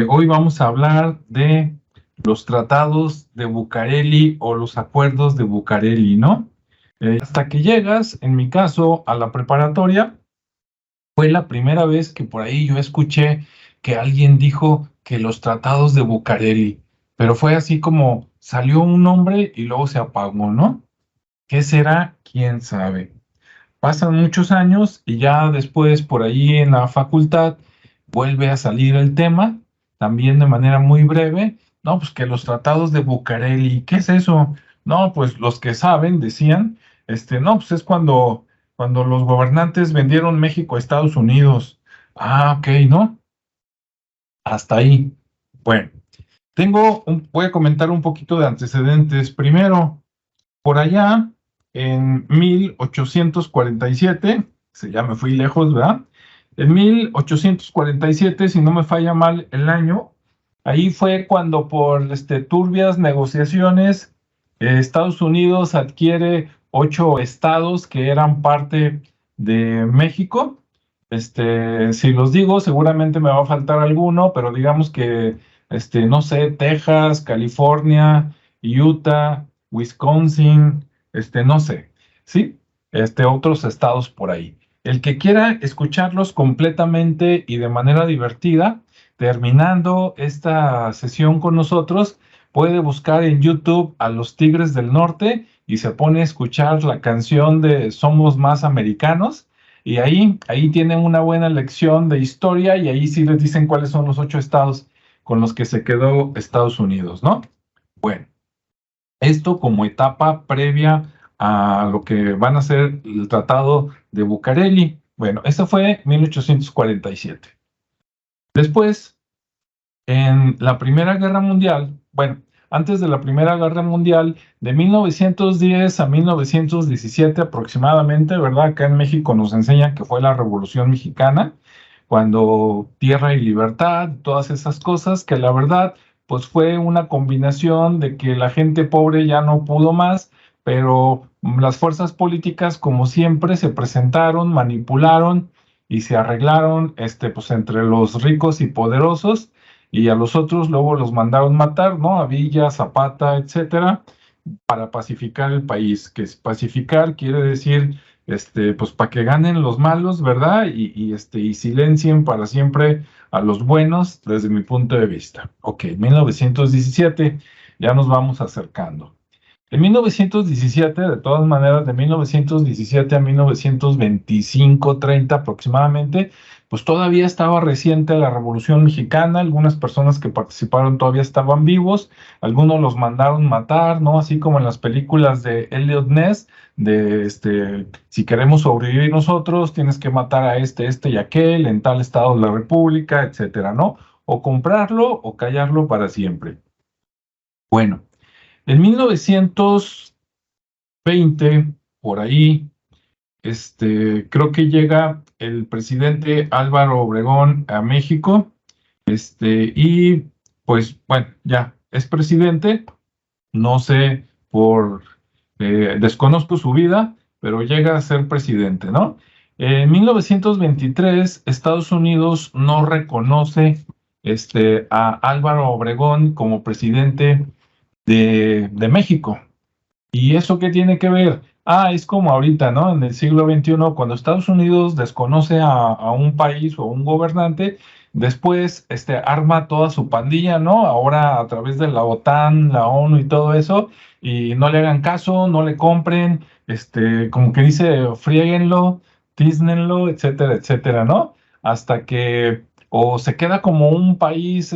Hoy vamos a hablar de los tratados de Bucareli o los acuerdos de Bucareli, ¿no? Hasta que llegas, en mi caso, a la preparatoria, fue la primera vez que por ahí yo escuché que alguien dijo que los tratados de Bucareli, pero fue así como salió un nombre y luego se apagó, ¿no? ¿Qué será? ¿Quién sabe? Pasan muchos años y ya después por ahí en la facultad vuelve a salir el tema, también de manera muy breve. No, pues que los tratados de Bucareli, ¿qué es eso? No, pues los que saben decían, no, pues es cuando los gobernantes vendieron México a Estados Unidos. Ah, ok, ¿no? Hasta ahí. Bueno, voy a comentar un poquito de antecedentes. Primero, por allá, en 1847, ya me fui lejos, ¿verdad? En 1847, si no me falla mal el año, ahí fue cuando por turbias negociaciones, Estados Unidos adquiere 8 estados que eran parte de México. Si los digo, seguramente me va a faltar alguno, pero digamos que, no sé, Texas, California, Utah, Wisconsin, no sé, ¿sí? Otros estados por ahí. El que quiera escucharlos completamente y de manera divertida, terminando esta sesión con nosotros, puede buscar en YouTube a los Tigres del Norte y se pone a escuchar la canción de Somos Más Americanos. Y ahí tienen una buena lección de historia y ahí sí les dicen cuáles son los 8 estados con los que se quedó Estados Unidos, ¿no? Bueno. Esto como etapa previa a lo que van a ser el Tratado de Bucareli. Bueno, eso fue 1847. Después, en la Primera Guerra Mundial, bueno, antes de la Primera Guerra Mundial, de 1910 a 1917 aproximadamente, ¿verdad? Acá en México nos enseñan que fue la Revolución Mexicana, cuando Tierra y Libertad, todas esas cosas, que la verdad, pues fue una combinación de que la gente pobre ya no pudo más, pero las fuerzas políticas, como siempre, se presentaron, manipularon y se arreglaron, pues entre los ricos y poderosos, y a los otros luego los mandaron matar, ¿no? A Villa, Zapata, etcétera, para pacificar el país, que es pacificar quiere decir, pues para que ganen los malos, ¿verdad? Y silencien para siempre a los buenos, desde mi punto de vista. Ok, 1917, ya nos vamos acercando. En 1917, de todas maneras, de 1917 a 1925-30 aproximadamente, pues todavía estaba reciente la Revolución Mexicana, algunas personas que participaron todavía estaban vivos, algunos los mandaron matar, ¿no? Así como en las películas de Elliot Ness, de si queremos sobrevivir nosotros, tienes que matar a este y aquel, en tal estado de la República, etcétera, ¿no? O comprarlo o callarlo para siempre. Bueno. En 1920, por ahí, creo que llega el presidente Álvaro Obregón a México, y pues bueno, ya es presidente, no sé, desconozco su vida, pero llega a ser presidente, ¿no? En 1923, Estados Unidos no reconoce a Álvaro Obregón como presidente de México. ¿Y eso qué tiene que ver? Ah, es como ahorita, ¿no? En el siglo XXI, cuando Estados Unidos desconoce a un país o un gobernante, después arma toda su pandilla, ¿no? Ahora a través de la OTAN, la ONU y todo eso, y no le hagan caso, no le compren, como que dice, friéguenlo, tísnenlo, etcétera, etcétera, ¿no? Hasta que o se queda como un país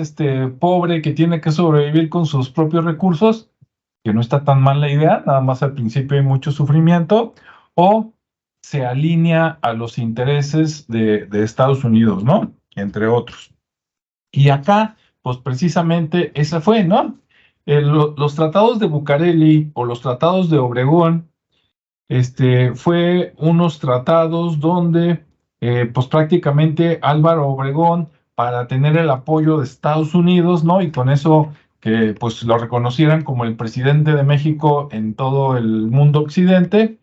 pobre que tiene que sobrevivir con sus propios recursos, que no está tan mal la idea, nada más al principio hay mucho sufrimiento, o se alinea a los intereses de Estados Unidos, ¿no? Entre otros. Y acá, pues precisamente esa fue, ¿no? Los tratados de Bucareli o los tratados de Obregón, fue unos tratados donde, pues prácticamente Álvaro Obregón, para tener el apoyo de Estados Unidos, ¿no? Y con eso que pues lo reconocieran como el presidente de México en todo el mundo occidente,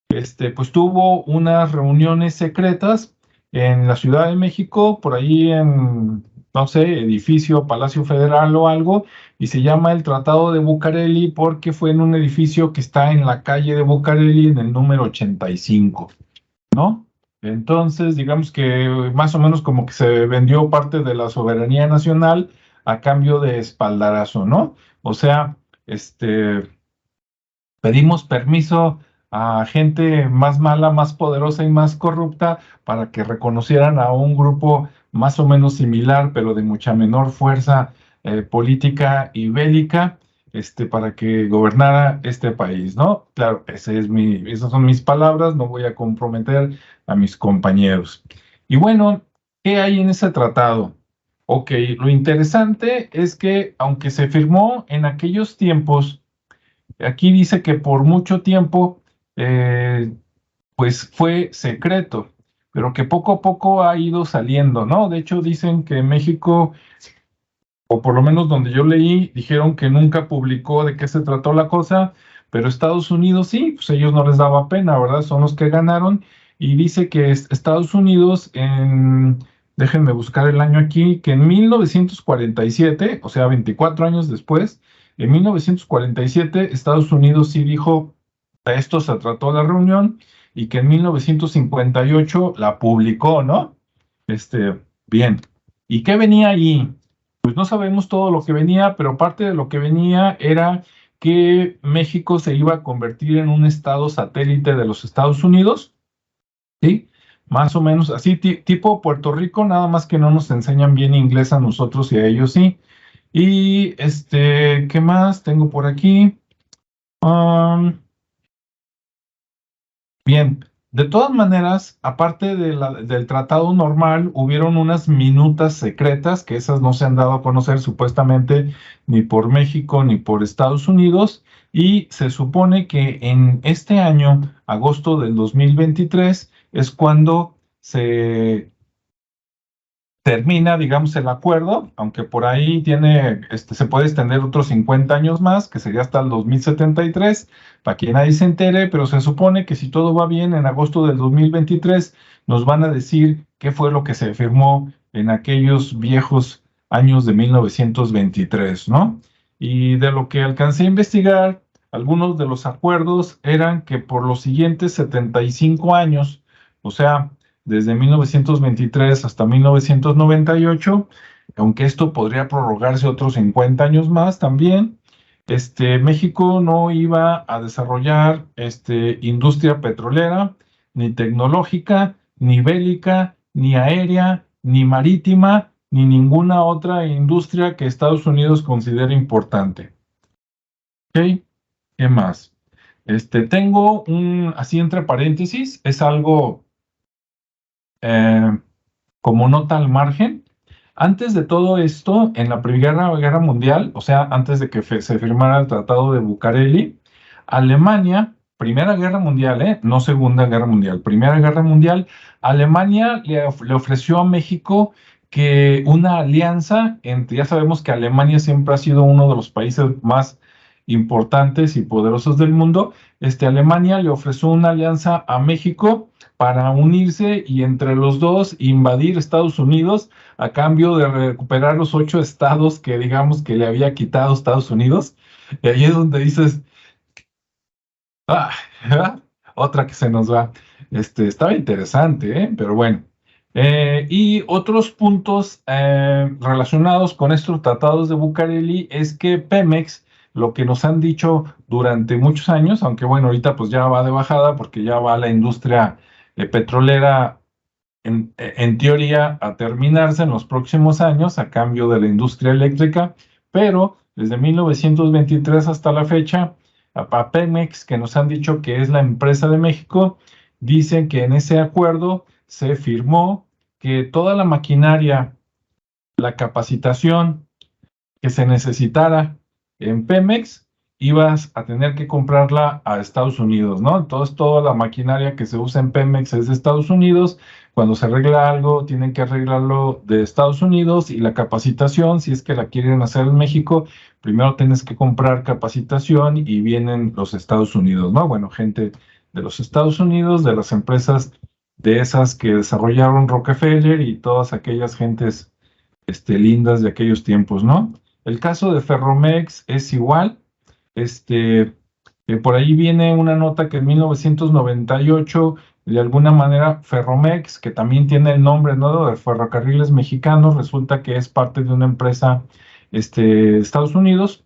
pues tuvo unas reuniones secretas en la Ciudad de México, por ahí no sé, edificio, Palacio Federal o algo, y se llama el Tratado de Bucareli porque fue en un edificio que está en la calle de Bucareli en el número 85, ¿no? Entonces, digamos que más o menos como que se vendió parte de la soberanía nacional a cambio de espaldarazo, ¿no? O sea, pedimos permiso a gente más mala, más poderosa y más corrupta para que reconocieran a un grupo más o menos similar, pero de mucha menor fuerza política y bélica, para que gobernara este país, ¿no? Claro, esas son mis palabras, no voy a comprometer a mis compañeros. Y bueno, ¿qué hay en ese tratado? Ok, lo interesante es que aunque se firmó en aquellos tiempos, aquí dice que por mucho tiempo, eh, pues fue secreto, pero que poco a poco ha ido saliendo, ¿no? De hecho, dicen que México, o por lo menos donde yo leí, dijeron que nunca publicó de qué se trató la cosa, pero Estados Unidos sí, pues ellos no les daba pena, ¿verdad? Son los que ganaron. Y dice que Estados Unidos déjenme buscar el año aquí, que en 1947, o sea, 24 años después, en 1947 Estados Unidos sí dijo, de esto se trató la reunión, y que en 1958 la publicó, ¿no? Bien. ¿Y qué venía allí? Pues no sabemos todo lo que venía, pero parte de lo que venía era que México se iba a convertir en un estado satélite de los Estados Unidos, ¿sí? Más o menos así, tipo Puerto Rico, nada más que no nos enseñan bien inglés a nosotros y a ellos sí. Y ¿qué más tengo por aquí? Um, Bien, de todas maneras, aparte del tratado normal, hubieron unas minutas secretas, que esas no se han dado a conocer supuestamente ni por México ni por Estados Unidos, y se supone que en este año, agosto del 2023, es cuando termina, digamos, el acuerdo, aunque por ahí se puede extender otros 50 años más, que sería hasta el 2073, para que nadie se entere, pero se supone que si todo va bien, en agosto del 2023 nos van a decir qué fue lo que se firmó en aquellos viejos años de 1923, ¿no? Y de lo que alcancé a investigar, algunos de los acuerdos eran que por los siguientes 75 años, o sea, desde 1923 hasta 1998, aunque esto podría prorrogarse otros 50 años más también, México no iba a desarrollar industria petrolera, ni tecnológica, ni bélica, ni aérea, ni marítima, ni ninguna otra industria que Estados Unidos considere importante. ¿Ok? ¿Qué más? Tengo así entre paréntesis, es algo eh, como nota al margen. Antes de todo esto, en la Primera Guerra Mundial, o sea, antes de que se firmara el Tratado de Bucareli, Alemania, Primera Guerra Mundial, no Segunda Guerra Mundial, Primera Guerra Mundial, Alemania le ofreció a México que una alianza ya sabemos que Alemania siempre ha sido uno de los países más importantes y poderosos del mundo. Alemania le ofreció una alianza a México para unirse y entre los dos invadir Estados Unidos a cambio de recuperar los 8 estados que digamos que le había quitado Estados Unidos. Y ahí es donde dices, ah, otra que se nos va. Estaba interesante, ¿eh? Pero bueno. Y otros puntos relacionados con estos tratados de Bucareli es que Pemex, lo que nos han dicho durante muchos años, aunque bueno, ahorita pues ya va de bajada porque ya va la industria petrolera en teoría a terminarse en los próximos años a cambio de la industria eléctrica, pero desde 1923 hasta la fecha, a Pemex, que nos han dicho que es la empresa de México, dicen que en ese acuerdo se firmó que toda la maquinaria, la capacitación que se necesitara en Pemex, ibas a tener que comprarla a Estados Unidos, ¿no? Entonces, toda la maquinaria que se usa en Pemex es de Estados Unidos. Cuando se arregla algo, tienen que arreglarlo de Estados Unidos y la capacitación, si es que la quieren hacer en México, primero tienes que comprar capacitación y vienen los Estados Unidos, ¿no? Bueno, gente de los Estados Unidos, de las empresas de esas que desarrollaron Rockefeller y todas aquellas gentes lindas de aquellos tiempos, ¿no? El caso de Ferromex es igual. Este, por ahí viene una nota que en 1998, de alguna manera, Ferromex, que también tiene el nombre, ¿no?, de Ferrocarriles Mexicanos, resulta que es parte de una empresa, de Estados Unidos,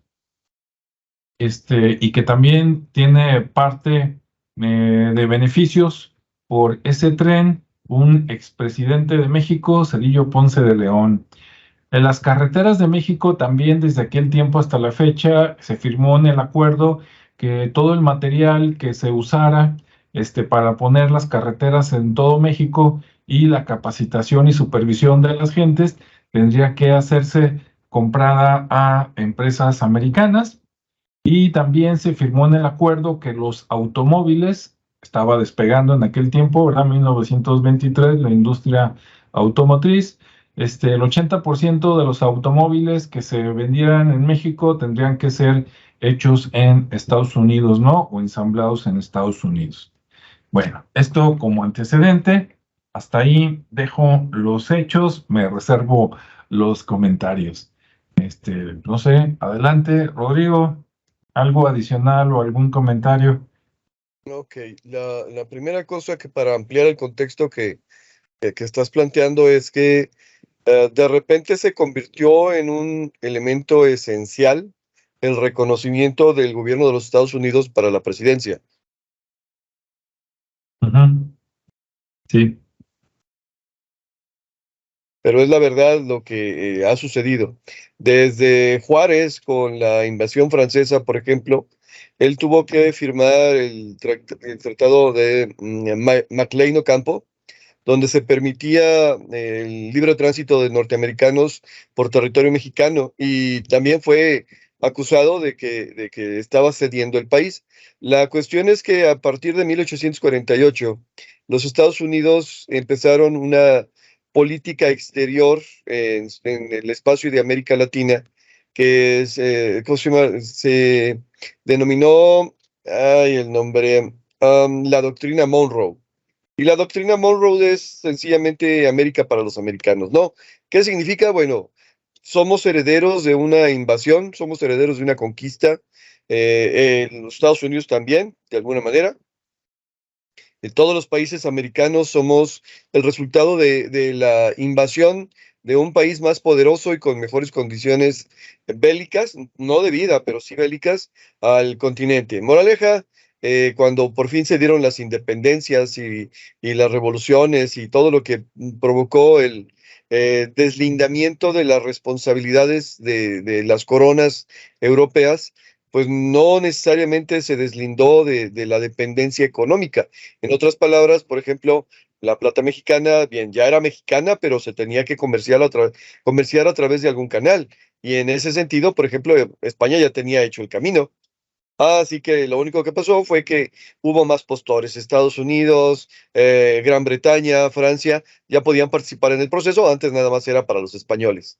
y que también tiene parte de beneficios por ese tren, un expresidente de México, Cedillo Ponce de León. En las carreteras de México también desde aquel tiempo hasta la fecha se firmó en el acuerdo que todo el material que se usara, para poner las carreteras en todo México y la capacitación y supervisión de las gentes tendría que hacerse comprada a empresas americanas. Y también se firmó en el acuerdo que los automóviles, estaba despegando en aquel tiempo, ¿verdad? 1923, la industria automotriz, el 80% de los automóviles que se vendieran en México tendrían que ser hechos en Estados Unidos, ¿no? O ensamblados en Estados Unidos. Bueno, esto como antecedente, hasta ahí dejo los hechos, me reservo los comentarios. No sé, adelante, Rodrigo, algo adicional o algún comentario. Ok, la primera cosa que para ampliar el contexto que estás planteando es que de repente se convirtió en un elemento esencial el reconocimiento del gobierno de los Estados Unidos para la presidencia. Ujú. Sí. Pero es la verdad lo que ha sucedido. Desde Juárez con la invasión francesa, por ejemplo, él tuvo que firmar el tratado de Maclean Ocampo, donde se permitía el libre tránsito de norteamericanos por territorio mexicano y también fue acusado de que estaba cediendo el país. La cuestión es que a partir de 1848, los Estados Unidos empezaron una política exterior en el espacio de América Latina que ¿cómo se llama? Se denominó, ay, el nombre, la doctrina Monroe. Y la doctrina Monroe es sencillamente América para los americanos, ¿no? ¿Qué significa? Bueno, somos herederos de una invasión, somos herederos de una conquista, en los Estados Unidos también, de alguna manera. En todos los países americanos somos el resultado de la invasión de un país más poderoso y con mejores condiciones bélicas, no de vida, pero sí bélicas, al continente. Moraleja, cuando por fin se dieron las independencias y las revoluciones y todo lo que provocó el deslindamiento de las responsabilidades de las coronas europeas, pues no necesariamente se deslindó de la dependencia económica. En otras palabras, por ejemplo, la plata mexicana, bien, ya era mexicana, pero se tenía que comerciar a través de algún canal. Y en ese sentido, por ejemplo, España ya tenía hecho el camino. Así que lo único que pasó fue que hubo más postores. Estados Unidos, Gran Bretaña, Francia, ya podían participar en el proceso. Antes nada más era para los españoles.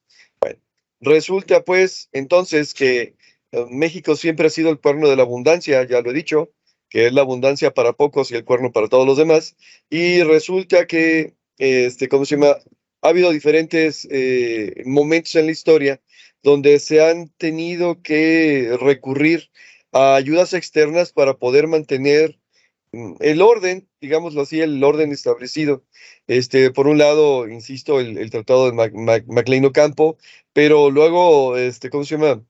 Resulta pues entonces que México siempre ha sido el cuerno de la abundancia, ya lo he dicho, que es la abundancia para pocos y el cuerno para todos los demás. Y resulta que, ¿cómo se llama? Ha habido diferentes momentos en la historia donde se han tenido que recurrir a ayudas externas para poder mantener el orden, digámoslo así, el orden establecido. Por un lado, insisto, el tratado de Maclean Ocampo, pero luego, ¿cómo se llama?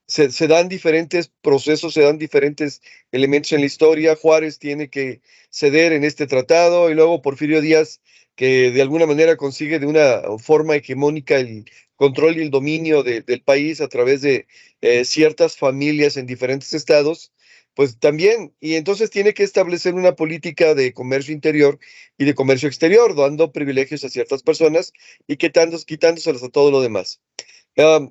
Se dan diferentes procesos, se dan diferentes elementos en la historia. Juárez tiene que ceder en este tratado y luego Porfirio Díaz, que de alguna manera consigue de una forma hegemónica el control y el dominio del país a través de ciertas familias en diferentes estados, pues también, y entonces tiene que establecer una política de comercio interior y de comercio exterior, dando privilegios a ciertas personas y quitándoselos a todo lo demás.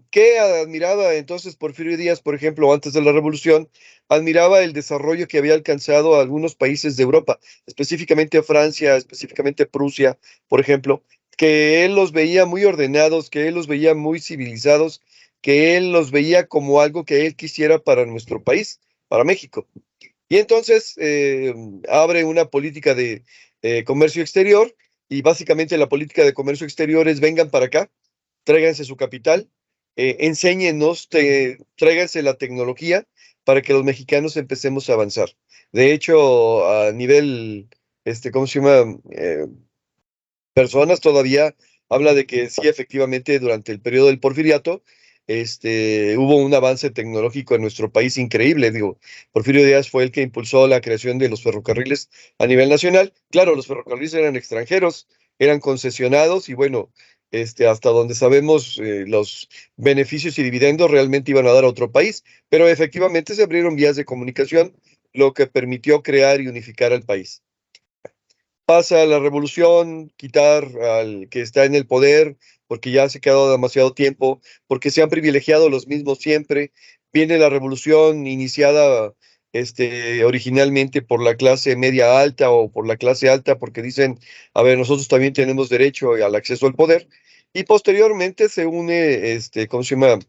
¿Qué admiraba entonces Porfirio Díaz, por ejemplo, antes de la revolución? Admiraba el desarrollo que había alcanzado algunos países de Europa, específicamente Francia, específicamente Prusia, por ejemplo, que él los veía muy ordenados, que él los veía muy civilizados, que él los veía como algo que él quisiera para nuestro país, para México. Y entonces abre una política de comercio exterior y básicamente la política de comercio exterior es vengan para acá, tráiganse su capital, enséñenos, tráiganse la tecnología para que los mexicanos empecemos a avanzar. De hecho, a nivel, ¿cómo se llama? Personas todavía habla de que sí, efectivamente, durante el periodo del Porfiriato, hubo un avance tecnológico en nuestro país increíble. Digo, Porfirio Díaz fue el que impulsó la creación de los ferrocarriles a nivel nacional. Claro, los ferrocarriles eran extranjeros, eran concesionados y bueno, hasta donde sabemos, los beneficios y dividendos realmente iban a dar a otro país, pero efectivamente se abrieron vías de comunicación, lo que permitió crear y unificar al país. Pasa la revolución, quitar al que está en el poder, porque ya se ha quedado demasiado tiempo, porque se han privilegiado los mismos siempre. Viene la revolución iniciada, originalmente por la clase media alta o por la clase alta, porque dicen, a ver, nosotros también tenemos derecho al acceso al poder. Y posteriormente se une, ¿cómo se llama?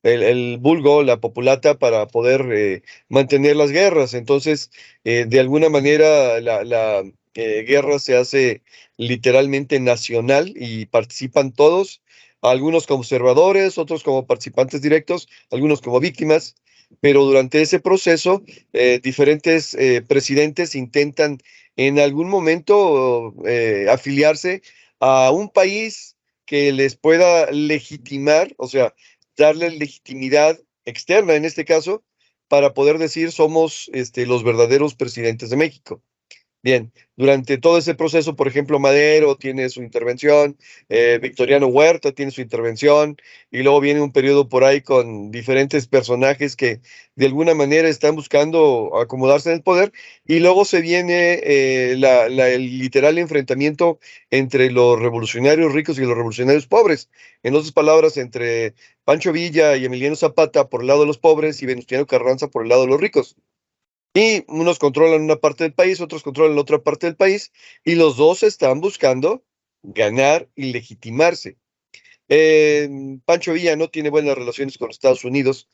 El vulgo, la populata, para poder mantener las guerras. Entonces, de alguna manera, la guerra se hace literalmente nacional y participan todos, algunos como observadores, otros como participantes directos, algunos como víctimas, pero durante ese proceso diferentes presidentes intentan en algún momento afiliarse a un país que les pueda legitimar, o sea, darle legitimidad externa en este caso, para poder decir somos los verdaderos presidentes de México. Bien, durante todo ese proceso, por ejemplo, Madero tiene su intervención, Victoriano Huerta tiene su intervención, y luego viene un periodo por ahí con diferentes personajes que de alguna manera están buscando acomodarse en el poder, y luego se viene el literal enfrentamiento entre los revolucionarios ricos y los revolucionarios pobres. En otras palabras, entre Pancho Villa y Emiliano Zapata por el lado de los pobres y Venustiano Carranza por el lado de los ricos. Y unos controlan una parte del país, otros controlan la otra parte del país, y los dos están buscando ganar y legitimarse. Pancho Villa no tiene buenas relaciones con Estados Unidos.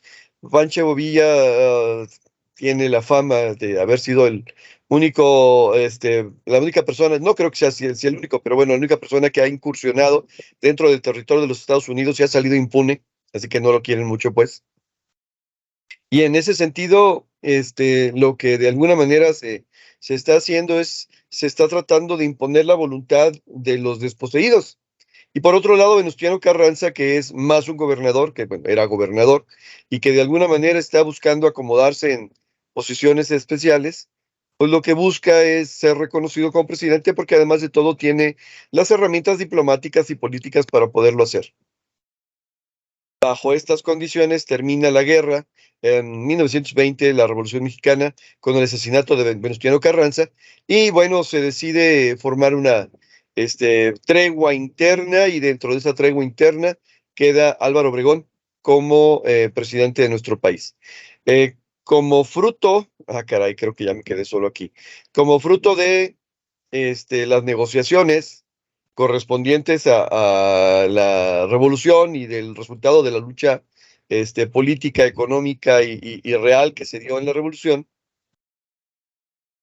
Pancho Villa tiene la fama de haber sido el único, la única persona, no creo que sea si el único, pero bueno, la única persona que ha incursionado dentro del territorio de los Estados Unidos y ha salido impune, así que no lo quieren mucho, pues. Y en ese sentido, lo que de alguna manera se está haciendo es, se está tratando de imponer la voluntad de los desposeídos. Y por otro lado, Venustiano Carranza, que es más un gobernador, que bueno, era gobernador, y que de alguna manera está buscando acomodarse en posiciones especiales, pues lo que busca es ser reconocido como presidente, porque además de todo tiene las herramientas diplomáticas y políticas para poderlo hacer. Bajo estas condiciones termina la guerra en 1920, la Revolución Mexicana, con el asesinato de Venustiano Carranza, y bueno, se decide formar una tregua interna, y dentro de esa tregua interna queda Álvaro Obregón como presidente de nuestro país. Como fruto, caray, creo que ya me quedé solo aquí, como fruto de las negociaciones correspondientes a la revolución y del resultado de la lucha política, económica y real que se dio en la revolución,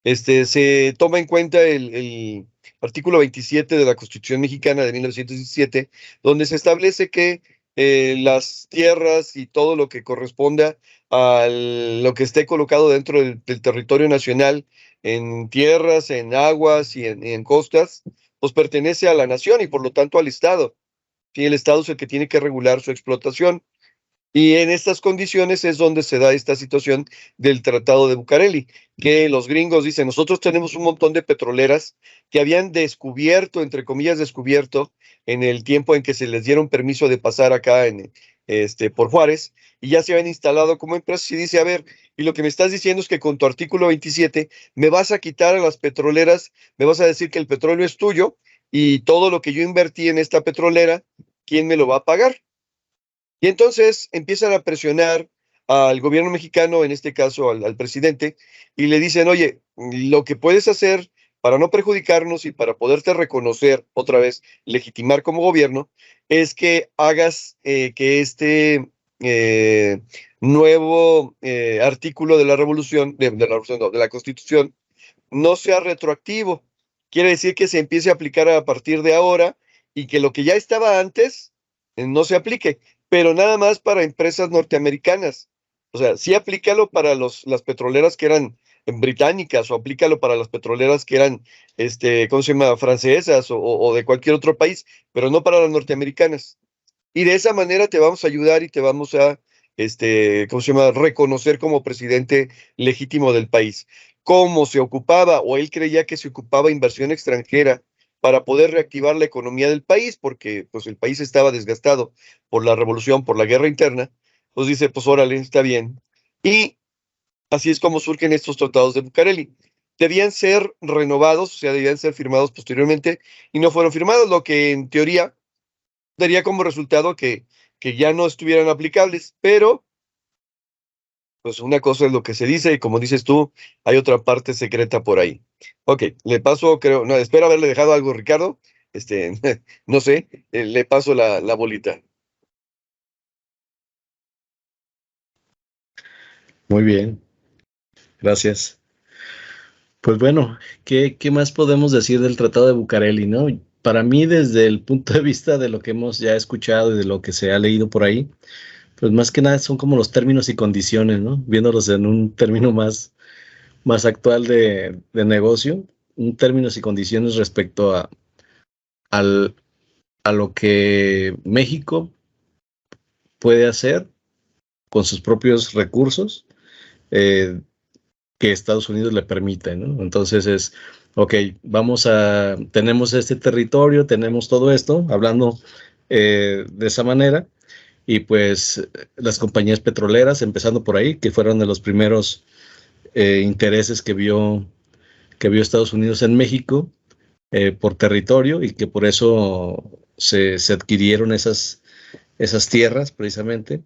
se toma en cuenta el artículo 27 de la Constitución Mexicana de 1917, donde se establece que las tierras y todo lo que corresponda a lo que esté colocado dentro del territorio nacional, en tierras, en aguas y en costas, pues pertenece a la nación y por lo tanto al Estado. Y el Estado es el que tiene que regular su explotación. Y en estas condiciones es donde se da esta situación del Tratado de Bucareli, que los gringos dicen, nosotros tenemos un montón de petroleras que habían descubierto, entre comillas, descubierto, en el tiempo en que se les dieron permiso de pasar acá por Juárez, y ya se habían instalado como empresas, y dice, a ver, y lo que me estás diciendo es que con tu artículo 27 me vas a quitar a las petroleras, me vas a decir que el petróleo es tuyo, y todo lo que yo invertí en esta petrolera, ¿quién me lo va a pagar? Y entonces empiezan a presionar al gobierno mexicano, en este caso al presidente, y le dicen, oye, lo que puedes hacer para no perjudicarnos y para poderte reconocer otra vez, legitimar como gobierno, es que hagas que eh, nuevo artículo de la revolución, de la revolución, no, de la Constitución, no sea retroactivo. Quiere decir que se empiece a aplicar a partir de ahora y que lo que ya estaba antes no se aplique, pero nada más para empresas norteamericanas. O sea, sí aplícalo para las petroleras que eran británicas, o aplícalo para las petroleras que eran, ¿cómo se llama?, francesas o de cualquier otro país, pero no para las norteamericanas. Y de esa manera te vamos a ayudar y te vamos a, ¿cómo se llama?, reconocer como presidente legítimo del país. Cómo se ocupaba, o él creía que se ocupaba inversión extranjera para poder reactivar la economía del país, porque pues el país estaba desgastado por la revolución, por la guerra interna. Pues dice, pues órale, está bien. Y así es como surgen estos tratados de Bucareli. Debían ser renovados, o sea, debían ser firmados posteriormente, y no fueron firmados, lo que en teoría daría como resultado que ya no estuvieran aplicables, pero pues una cosa es lo que se dice y como dices tú, hay otra parte secreta por ahí. Ok, le paso, creo, no, espero haberle dejado algo, Ricardo. No sé, le paso la bolita. Muy bien, gracias. Pues bueno, ¿qué más podemos decir del Tratado de Bucareli, no? Para mí, desde el punto de vista de lo que hemos ya escuchado y de lo que se ha leído por ahí, pues más que nada son como los términos y condiciones, ¿no? Viéndolos en un término más actual de negocio, un términos y condiciones respecto al- a lo que México puede hacer con sus propios recursos, eh, que Estados Unidos le permite, ¿no? Entonces ok, tenemos este territorio, tenemos todo esto, hablando de esa manera, y pues las compañías petroleras, empezando por ahí, que fueron de los primeros intereses que vio Estados Unidos en México, por territorio, y que por eso se adquirieron esas tierras precisamente.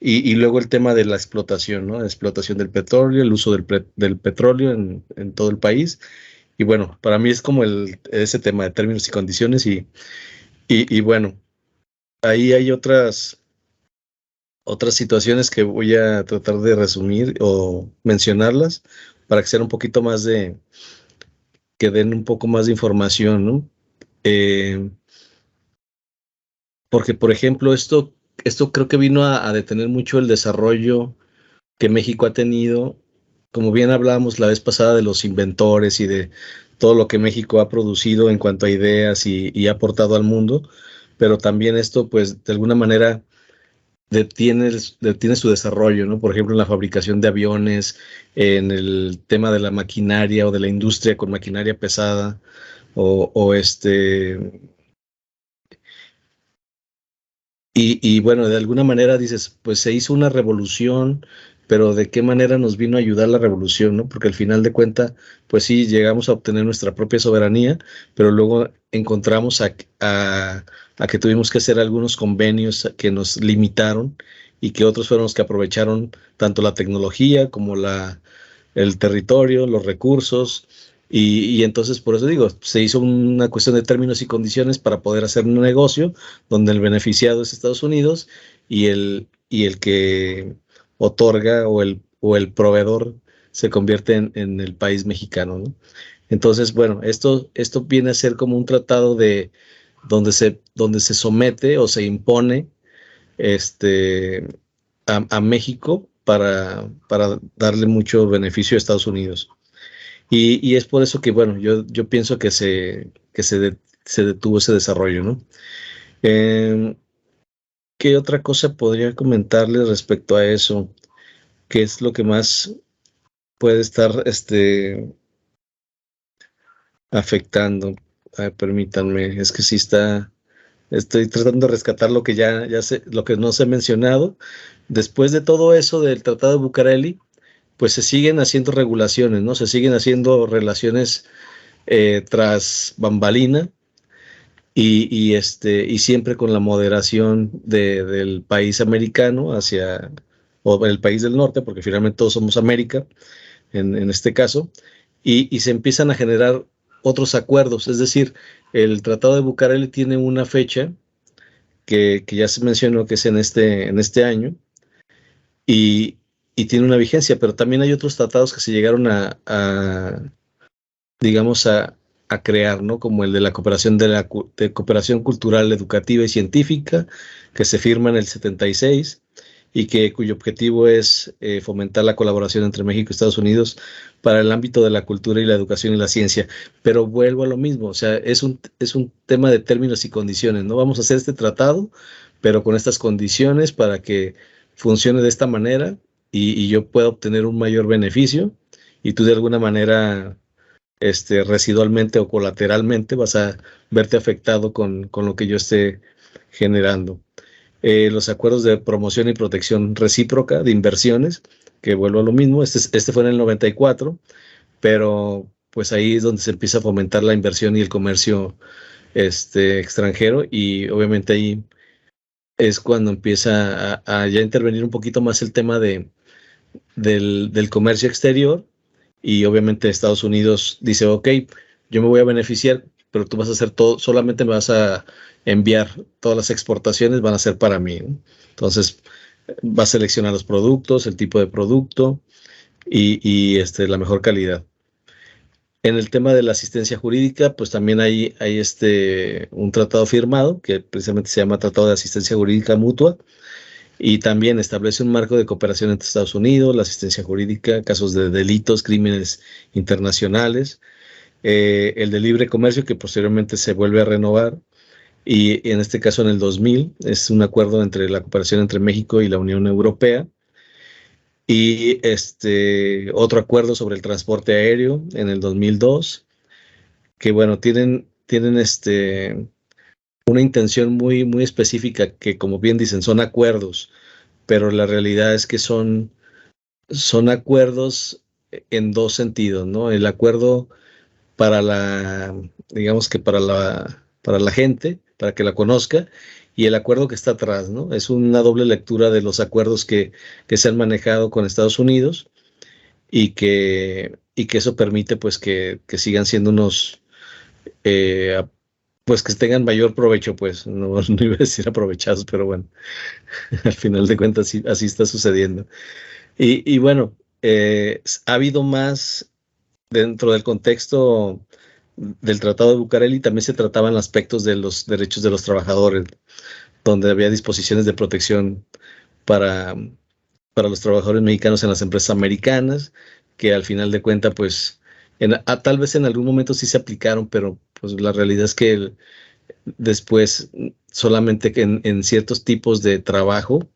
Y luego el tema de la explotación, ¿no? La explotación del petróleo, el uso del petróleo en todo el país. Y bueno, para mí es como ese tema de términos y condiciones. Y bueno, ahí hay otras situaciones que voy a tratar de resumir o mencionarlas para que sea un poquito más que den un poco más de información, ¿no? Eh, Porque, por ejemplo, esto creo que vino a detener mucho el desarrollo que México ha tenido. Como bien hablábamos la vez pasada de los inventores y de todo lo que México ha producido en cuanto a ideas y ha aportado al mundo, pero también esto, pues, de alguna manera detiene su desarrollo, ¿no? Por ejemplo, en la fabricación de aviones, en el tema de la maquinaria o de la industria con maquinaria pesada, o y bueno, de alguna manera dices, pues se hizo una revolución, pero ¿de qué manera nos vino a ayudar la revolución, no? Porque al final de cuentas, pues sí, llegamos a obtener nuestra propia soberanía, pero luego encontramos a que tuvimos que hacer algunos convenios que nos limitaron y que otros fueron los que aprovecharon tanto la tecnología como el territorio, los recursos. Y entonces, por eso digo, se hizo una cuestión de términos y condiciones para poder hacer un negocio donde el beneficiado es Estados Unidos y el que otorga o el proveedor se convierte en el país mexicano, ¿no? Entonces, bueno, esto viene a ser como un tratado donde se somete o se impone este, a México para darle mucho beneficio a Estados Unidos. Y es por eso que, bueno, yo pienso que se detuvo ese desarrollo, ¿no? Eh, ¿Qué otra cosa podría comentarles respecto a eso? ¿Qué es lo que más puede estar afectando? Permítanme, es que sí estoy tratando de rescatar lo que ya sé, lo que no se ha mencionado. Después de todo eso del Tratado de Bucareli, pues se siguen haciendo regulaciones, ¿no? Se siguen haciendo relaciones tras bambalina y siempre con la moderación del país americano o el país del norte, porque finalmente todos somos América en este caso, y se empiezan a generar otros acuerdos, es decir, el Tratado de Bucareli tiene una fecha que ya se mencionó que es en este año, y, y tiene una vigencia, pero también hay otros tratados que se llegaron digamos, a crear, ¿no? Como el de la cooperación de cooperación cultural, educativa y científica, que se firma en el 76 y cuyo objetivo es fomentar la colaboración entre México y Estados Unidos para el ámbito de la cultura y la educación y la ciencia. Pero vuelvo a lo mismo, o sea, es un tema de términos y condiciones, ¿no? Vamos a hacer este tratado, pero con estas condiciones para que funcione de esta manera y yo pueda obtener un mayor beneficio y tú de alguna manera residualmente o colateralmente vas a verte afectado con lo que yo esté generando. Los acuerdos de promoción y protección recíproca de inversiones, que vuelvo a lo mismo, este fue en el 94, pero pues ahí es donde se empieza a fomentar la inversión y el comercio extranjero, y obviamente ahí es cuando empieza a ya intervenir un poquito más el tema del comercio exterior, y obviamente Estados Unidos dice, ok, yo me voy a beneficiar, pero tú vas a hacer todo, solamente me vas a enviar, todas las exportaciones van a ser para mí, ¿no? Entonces va a seleccionar los productos, el tipo de producto y la mejor calidad. En el tema de la asistencia jurídica, pues también hay un tratado firmado que precisamente se llama Tratado de Asistencia Jurídica Mutua, y también establece un marco de cooperación entre Estados Unidos, la asistencia jurídica, casos de delitos, crímenes internacionales, el de libre comercio, que posteriormente se vuelve a renovar, y en este caso en el 2000 es un acuerdo entre la cooperación entre México y la Unión Europea, y otro acuerdo sobre el transporte aéreo en el 2002, que bueno, tienen una intención muy, muy específica, que como bien dicen, son acuerdos, pero la realidad es que son acuerdos en dos sentidos, ¿no? El acuerdo digamos que para la gente, para que la conozca, y el acuerdo que está atrás, ¿no? Es una doble lectura de los acuerdos que se han manejado con Estados Unidos, y que eso permite pues que sigan siendo unos pues que tengan mayor provecho, pues no iba a decir aprovechados, pero bueno, al final de cuentas así está sucediendo. Y bueno, ha habido más dentro del contexto del Tratado de Bucareli. También se trataban aspectos de los derechos de los trabajadores, donde había disposiciones de protección para los trabajadores mexicanos en las empresas americanas, que al final de cuentas, pues, tal vez en algún momento sí se aplicaron, pero pues la realidad es que después solamente que en ciertos tipos de trabajo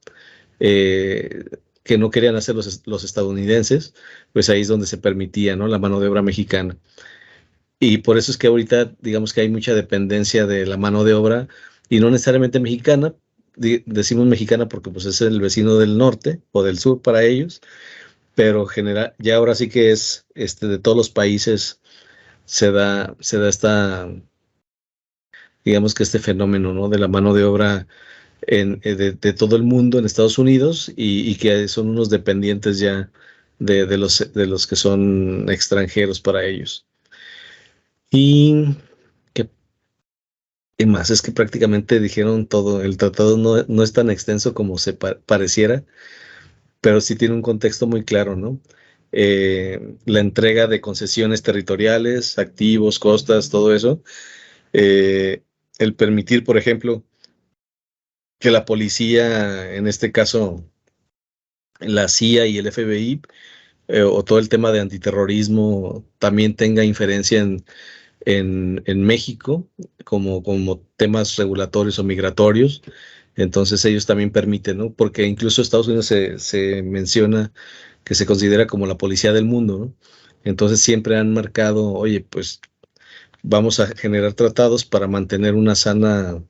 que no querían hacer los estadounidenses, pues ahí es donde se permitía, ¿no?, la mano de obra mexicana. Y por eso es que ahorita, digamos que hay mucha dependencia de la mano de obra, y no necesariamente mexicana. Decimos mexicana porque pues es el vecino del norte o del sur para ellos, pero ya ahora sí que es de todos los países se da esta, digamos que este fenómeno, ¿no?, de la mano de obra de todo el mundo en Estados Unidos, y que son unos dependientes ya de los que son extranjeros para ellos. Y ¿qué más? Es que prácticamente dijeron todo. El tratado no es tan extenso como se pareciera, pero sí tiene un contexto muy claro, ¿no? La entrega de concesiones territoriales, activos, costas, todo eso. El permitir, por ejemplo, que la policía, en este caso la CIA y el FBI, o todo el tema de antiterrorismo, también tenga injerencia en México como temas regulatorios o migratorios. Entonces ellos también permiten, ¿no? Porque incluso Estados Unidos se menciona que se considera como la policía del mundo, ¿no? Entonces siempre han marcado, oye, pues vamos a generar tratados para mantener una sana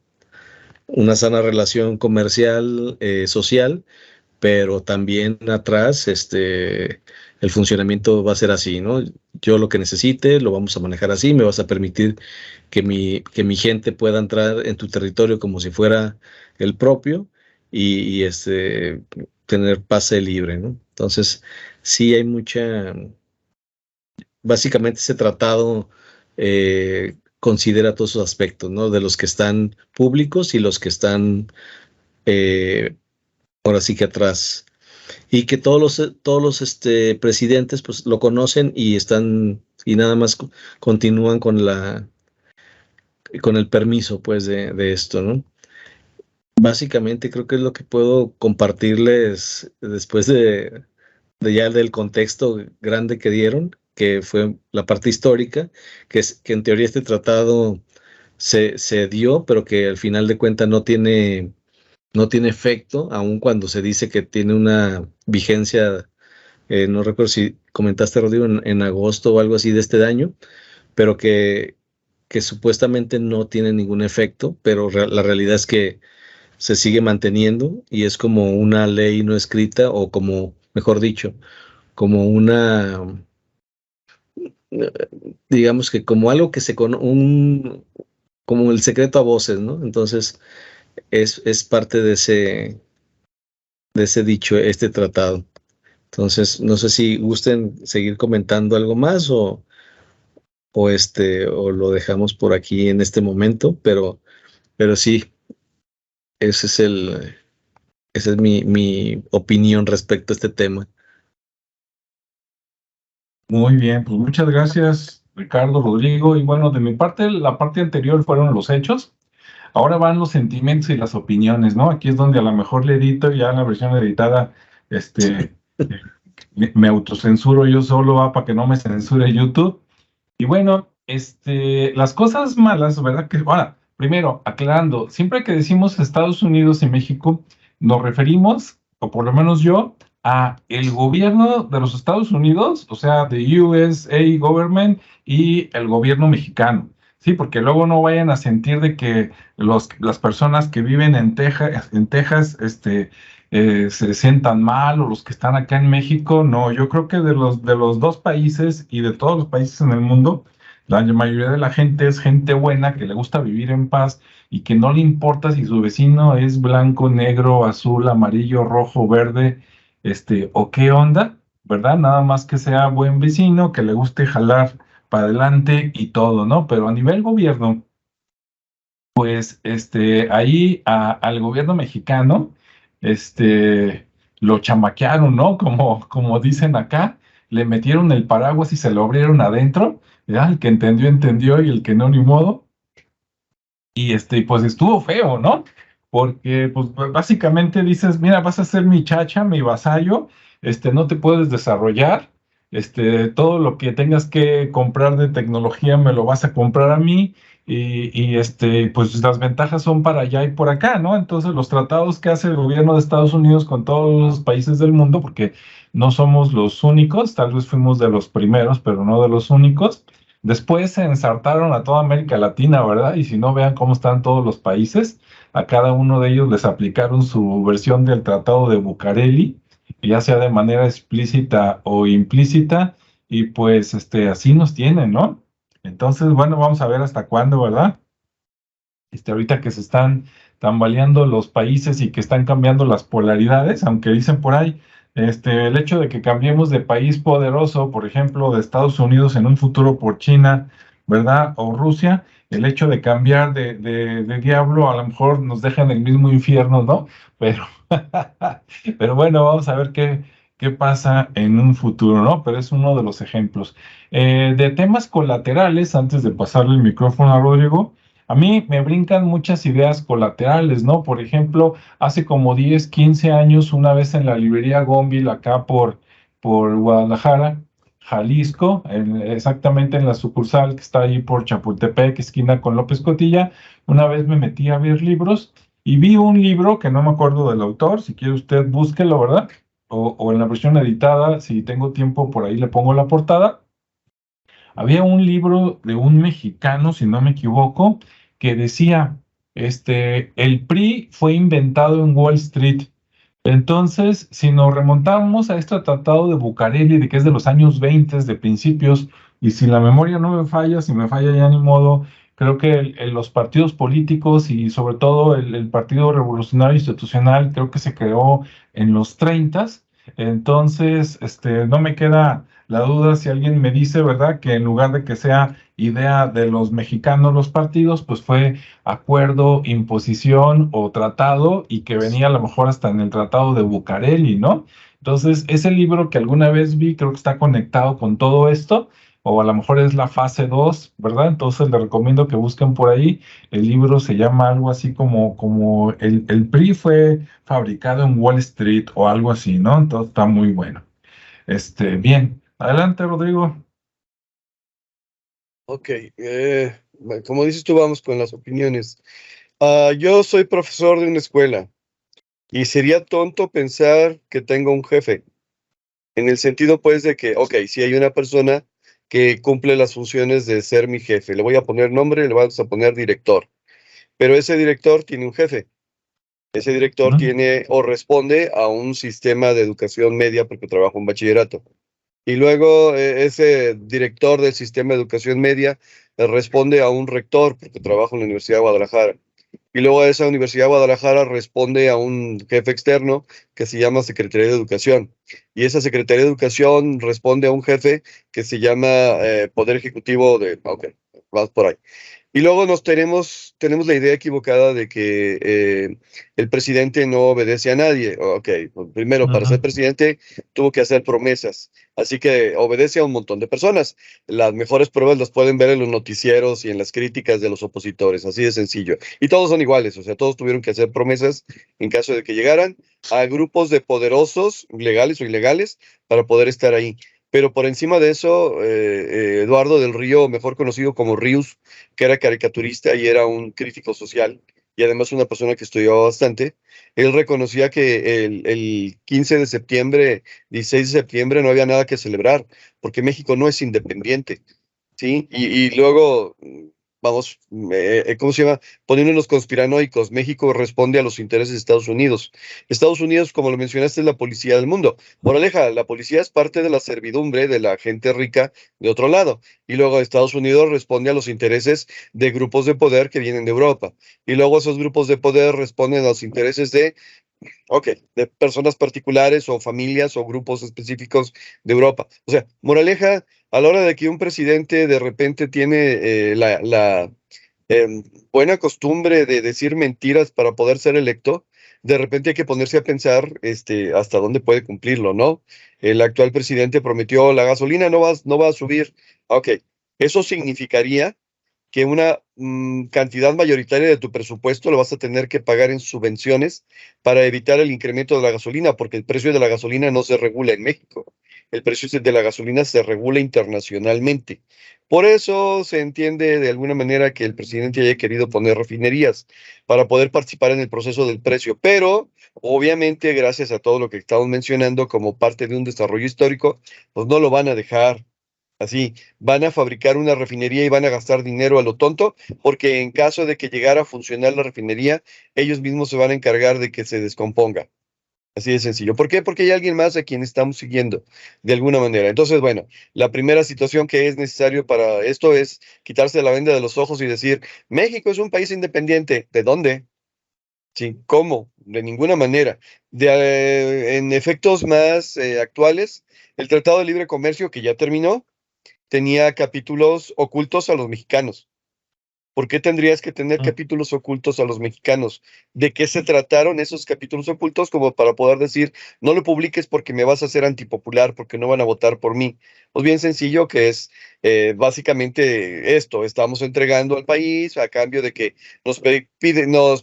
relación comercial, social, pero también atrás, el funcionamiento va a ser así, ¿no? Yo lo que necesite lo vamos a manejar así, me vas a permitir que mi gente pueda entrar en tu territorio como si fuera el propio, y tener pase libre, ¿no? Entonces, sí hay básicamente ese tratado considera todos esos aspectos, ¿no? De los que están públicos y los que están ahora sí que atrás. Y que todos los presidentes pues lo conocen y están y nada más continúan con el permiso pues de esto, ¿no? Básicamente creo que es lo que puedo compartirles después de ya del contexto grande que dieron, que fue la parte histórica, que en teoría este tratado se dio, pero que al final de cuentas no tiene efecto, aun cuando se dice que tiene una vigencia, no recuerdo si comentaste, Rodrigo, en agosto o algo así de este año, pero que supuestamente no tiene ningún efecto, pero la realidad es que se sigue manteniendo y es como una ley no escrita o como, mejor dicho, como digamos que como algo que como el secreto a voces, ¿no? Entonces es parte de ese dicho, este tratado. Entonces, no sé si gusten seguir comentando algo más o lo dejamos por aquí en este momento, pero sí, ese es esa es mi opinión respecto a este tema. Muy bien, pues muchas gracias, Ricardo, Rodrigo. Y bueno, de mi parte, la parte anterior fueron los hechos. Ahora van los sentimientos y las opiniones, ¿no? Aquí es donde a lo mejor le edito, ya en la versión editada, me autocensuro yo solo, para que no me censure YouTube. Y bueno, las cosas malas, ¿verdad? Que, bueno, primero, aclarando, siempre que decimos Estados Unidos y México, nos referimos, o por lo menos yo, a el gobierno de los Estados Unidos, o sea, the USA government y el gobierno mexicano. Sí, porque luego no vayan a sentir de que las personas que viven en Texas, se sientan mal, o los que están acá en México. No, yo creo que de los dos países y de todos los países en el mundo, la mayoría de la gente es gente buena, que le gusta vivir en paz y que no le importa si su vecino es blanco, negro, azul, amarillo, rojo, verde, o qué onda, ¿verdad? Nada más que sea buen vecino, que le guste jalar para adelante y todo, ¿no? Pero a nivel gobierno, pues ahí al gobierno mexicano, lo chamaquearon, ¿no? Como dicen acá, le metieron el paraguas y se lo abrieron adentro, ¿ya? El que entendió, entendió, y el que no, ni modo. Y pues estuvo feo, ¿no? Porque pues básicamente dices, mira, vas a ser mi chacha, mi vasallo, no te puedes desarrollar, todo lo que tengas que comprar de tecnología me lo vas a comprar a mí, y pues las ventajas son para allá y por acá, ¿no? Entonces los tratados que hace el gobierno de Estados Unidos con todos los países del mundo, porque no somos los únicos, tal vez fuimos de los primeros, pero no de los únicos. Después se ensartaron a toda América Latina, ¿verdad? Y si no, vean cómo están todos los países. A cada uno de ellos les aplicaron su versión del Tratado de Bucareli, ya sea de manera explícita o implícita, y pues así nos tienen, ¿no? Entonces, bueno, vamos a ver hasta cuándo, ¿verdad? Ahorita que se están tambaleando los países y que están cambiando las polaridades, aunque dicen por ahí, el hecho de que cambiemos de país poderoso, por ejemplo, de Estados Unidos en un futuro por China, ¿verdad? O Rusia, el hecho de cambiar de diablo a lo mejor nos deja en el mismo infierno, ¿no? Pero, pero bueno, vamos a ver qué pasa en un futuro, ¿no? Pero es uno de los ejemplos. De temas colaterales, antes de pasarle el micrófono a Rodrigo, a mí me brincan muchas ideas colaterales, ¿no? Por ejemplo, hace como 10, 15 años, una vez en la librería Gonville, acá por Guadalajara, Jalisco, exactamente en la sucursal que está ahí por Chapultepec, esquina con López Cotilla, una vez me metí a ver libros y vi un libro que no me acuerdo del autor. Si quiere usted, búsquelo, ¿verdad? O en la versión editada, si tengo tiempo, por ahí le pongo la portada. Había un libro de un mexicano, si no me equivoco, que decía, el PRI fue inventado en Wall Street. Entonces, si nos remontamos a este tratado de Bucareli, de que es de los años 20, de principios, y si la memoria no me falla, si me falla ya ni modo, creo que los partidos políticos y sobre todo el Partido Revolucionario Institucional, creo que se creó en los 30. Entonces, no me queda la duda si alguien me dice, ¿verdad?, que en lugar de que sea idea de los mexicanos, los partidos, pues fue acuerdo, imposición o tratado, y que venía a lo mejor hasta en el tratado de Bucareli, ¿no? Entonces, ese libro que alguna vez vi, creo que está conectado con todo esto, o a lo mejor es la fase 2, ¿verdad? Entonces, les recomiendo que busquen por ahí. El libro se llama algo así como el PRI fue fabricado en Wall Street o algo así, ¿no? Entonces, está muy bueno. Bien. Adelante, Rodrigo. Ok, como dices tú, vamos con las opiniones. Yo soy profesor de una escuela y sería tonto pensar que tengo un jefe, en el sentido pues de que, ok, si hay una persona que cumple las funciones de ser mi jefe, le voy a poner nombre, le vamos a poner director, pero ese director tiene un jefe. Ese director Ujú. tiene o responde a un sistema de educación media porque trabaja en bachillerato. Y luego ese director del sistema de educación media responde a un rector porque trabaja en la Universidad de Guadalajara. Y luego esa Universidad de Guadalajara responde a un jefe externo que se llama Secretaría de Educación. Y esa Secretaría de Educación responde a un jefe que se llama Poder Ejecutivo de... Ok, vamos por ahí. Y luego tenemos la idea equivocada de que el presidente no obedece a nadie. Ok, pues primero, para ser Ujú. presidente tuvo que hacer promesas, así que obedece a un montón de personas. Las mejores pruebas las pueden ver en los noticieros y en las críticas de los opositores, así de sencillo. Y todos son iguales, o sea, todos tuvieron que hacer promesas en caso de que llegaran a grupos de poderosos, legales o ilegales, para poder estar ahí. Pero por encima de eso, Eduardo del Río, mejor conocido como Ríos, que era caricaturista y era un crítico social y además una persona que estudiaba bastante, él reconocía que el 15 de septiembre, 16 de septiembre no había nada que celebrar, porque México no es independiente, ¿sí? Y luego, vamos, ¿cómo se llama? Poniéndonos conspiranoicos, México responde a los intereses de Estados Unidos. Estados Unidos, como lo mencionaste, es la policía del mundo. Moraleja, la policía es parte de la servidumbre de la gente rica de otro lado. Y luego Estados Unidos responde a los intereses de grupos de poder que vienen de Europa. Y luego esos grupos de poder responden a los intereses de ok, de personas particulares o familias o grupos específicos de Europa. O sea, moraleja, a la hora de que un presidente de repente tiene la buena costumbre de decir mentiras para poder ser electo, de repente hay que ponerse a pensar hasta dónde puede cumplirlo, ¿no? El actual presidente prometió la gasolina no va a subir. Ok, eso significaría que una cantidad mayoritaria de tu presupuesto lo vas a tener que pagar en subvenciones para evitar el incremento de la gasolina, porque el precio de la gasolina no se regula en México. El precio de la gasolina se regula internacionalmente. Por eso se entiende de alguna manera que el presidente haya querido poner refinerías para poder participar en el proceso del precio, pero obviamente gracias a todo lo que estamos mencionando como parte de un desarrollo histórico, pues no lo van a dejar. Así, van a fabricar una refinería y van a gastar dinero a lo tonto, porque en caso de que llegara a funcionar la refinería, ellos mismos se van a encargar de que se descomponga. Así de sencillo. ¿Por qué? Porque hay alguien más a quien estamos siguiendo de alguna manera. Entonces, bueno, la primera situación que es necesario para esto es quitarse la venda de los ojos y decir, México es un país independiente. ¿De dónde? Sí, ¿cómo? De ninguna manera. En efectos más actuales, el Tratado de Libre Comercio que ya terminó tenía capítulos ocultos a los mexicanos. ¿Por qué tendrías que tener capítulos ocultos a los mexicanos? ¿De qué se trataron esos capítulos ocultos como para poder decir, no lo publiques porque me vas a hacer antipopular, porque no van a votar por mí? Pues bien sencillo que es básicamente esto, estamos entregando al país a cambio de que nos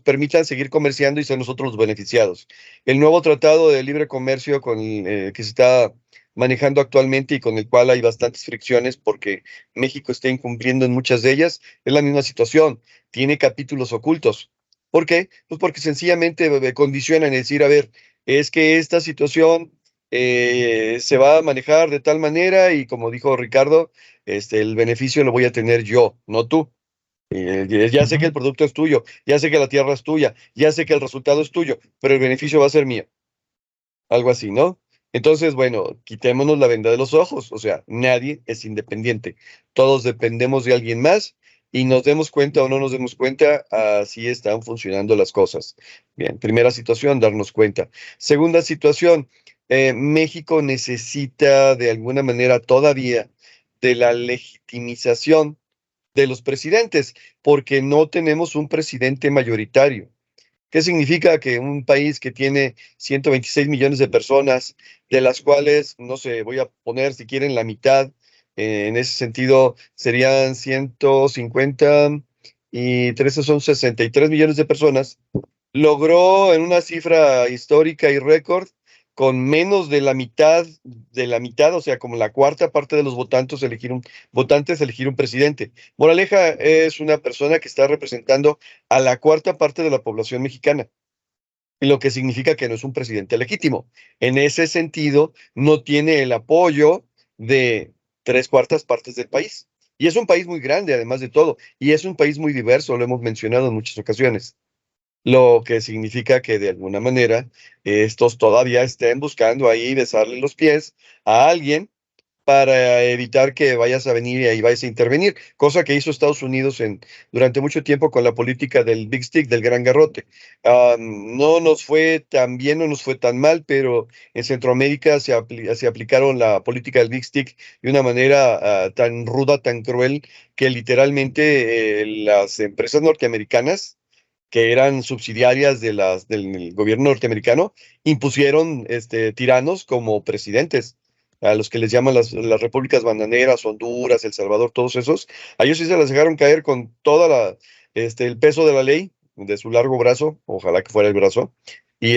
permitan seguir comerciando y ser nosotros los beneficiados. El nuevo tratado de libre comercio que se está manejando actualmente y con el cual hay bastantes fricciones porque México está incumpliendo en muchas de ellas, es la misma situación, tiene capítulos ocultos. ¿Por qué? Pues porque sencillamente condicionan, es decir, a ver, es que esta situación se va a manejar de tal manera y como dijo Ricardo, el beneficio lo voy a tener yo, no tú. Ya sé que el Ujú. producto es tuyo, ya sé que la tierra es tuya, ya sé que el resultado es tuyo, pero el beneficio va a ser mío. Algo así, ¿no? Entonces, bueno, quitémonos la venda de los ojos, o sea, nadie es independiente, todos dependemos de alguien más y nos demos cuenta o no nos demos cuenta, así están funcionando las cosas. Bien, primera situación, darnos cuenta. Segunda situación, México necesita de alguna manera todavía de la legitimización. de los presidentes, porque no tenemos un presidente mayoritario. ¿Qué significa? Que un país que tiene 126 millones de personas, de las cuales, no sé, voy a poner si quieren la mitad, en ese sentido serían 150 y 13 son 63 millones de personas, logró en una cifra histórica y récord con menos de la mitad, o sea, como la cuarta parte de los votantes elegir un presidente. Moraleja, es una persona que está representando a la cuarta parte de la población mexicana, lo que significa que no es un presidente legítimo. En ese sentido, no tiene el apoyo de tres cuartas partes del país. Y es un país muy grande, además de todo, y es un país muy diverso, lo hemos mencionado en muchas ocasiones, lo que significa que de alguna manera estos todavía estén buscando ahí besarle los pies a alguien para evitar que vayas a venir y ahí vayas a intervenir, cosa que hizo Estados Unidos durante mucho tiempo con la política del Big Stick, del Gran Garrote. No nos fue tan bien, no nos fue tan mal, pero en Centroamérica se aplicaron la política del Big Stick de una manera tan ruda, tan cruel, que literalmente las empresas norteamericanas que eran subsidiarias del gobierno norteamericano, impusieron tiranos como presidentes, a los que les llaman las repúblicas bananeras, Honduras, El Salvador, todos esos. A ellos sí se las dejaron caer con el peso de la ley, de su largo brazo, ojalá que fuera el brazo. Y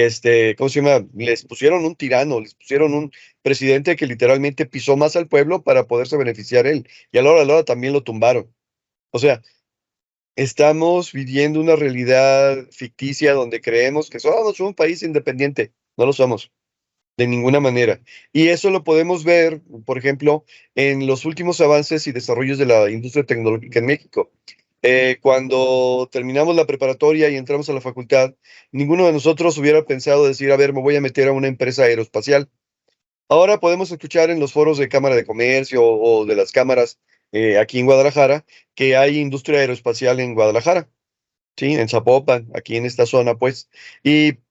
¿cómo se llama? Les pusieron un tirano, les pusieron un presidente que literalmente pisó más al pueblo para poderse beneficiar él. Y a la hora también lo tumbaron. O sea, estamos viviendo una realidad ficticia donde creemos que somos un país independiente. No lo somos, de ninguna manera. Y eso lo podemos ver, por ejemplo, en los últimos avances y desarrollos de la industria tecnológica en México. Cuando terminamos la preparatoria y entramos a la facultad, ninguno de nosotros hubiera pensado decir, a ver, me voy a meter a una empresa aeroespacial. Ahora podemos escuchar en los foros de Cámara de Comercio o de las cámaras aquí en Guadalajara que hay industria aeroespacial en Guadalajara, sí, en Zapopan, aquí en esta zona, pues.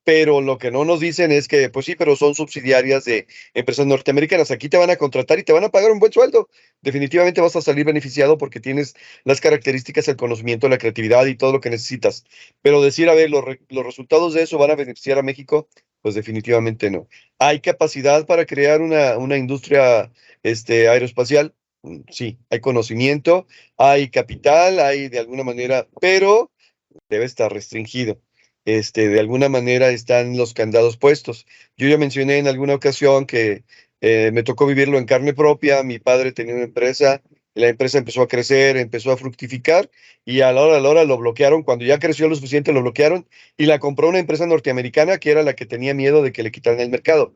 Pero lo que no nos dicen es que, pues sí, pero son subsidiarias de empresas norteamericanas. Aquí te van a contratar y te van a pagar un buen sueldo. Definitivamente vas a salir beneficiado porque tienes las características, el conocimiento, la creatividad y todo lo que necesitas. Pero decir, a ver, los resultados de eso van a beneficiar a México, pues definitivamente no. ¿Hay capacidad para crear una industria aeroespacial? Sí, hay conocimiento, hay capital, hay de alguna manera, pero debe estar restringido. De alguna manera están los candados puestos. Yo ya mencioné en alguna ocasión que me tocó vivirlo en carne propia. Mi padre tenía una empresa, la empresa empezó a crecer, empezó a fructificar y a la hora lo bloquearon. Cuando ya creció lo suficiente, lo bloquearon y la compró una empresa norteamericana que era la que tenía miedo de que le quitaran el mercado.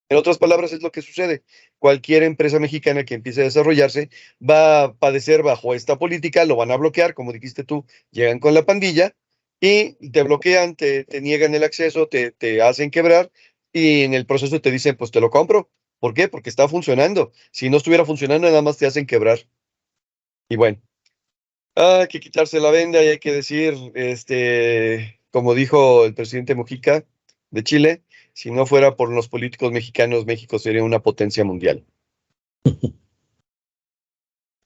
En otras palabras, es lo que sucede. Cualquier empresa mexicana que empiece a desarrollarse va a padecer bajo esta política, lo van a bloquear, como dijiste tú, llegan con la pandilla y te bloquean, te niegan el acceso, te hacen quebrar y en el proceso te dicen, pues te lo compro. ¿Por qué? Porque está funcionando. Si no estuviera funcionando, nada más te hacen quebrar. Y bueno, hay que quitarse la venda y hay que decir, como dijo el presidente Mujica de Chile, si no fuera por los políticos mexicanos, México sería una potencia mundial.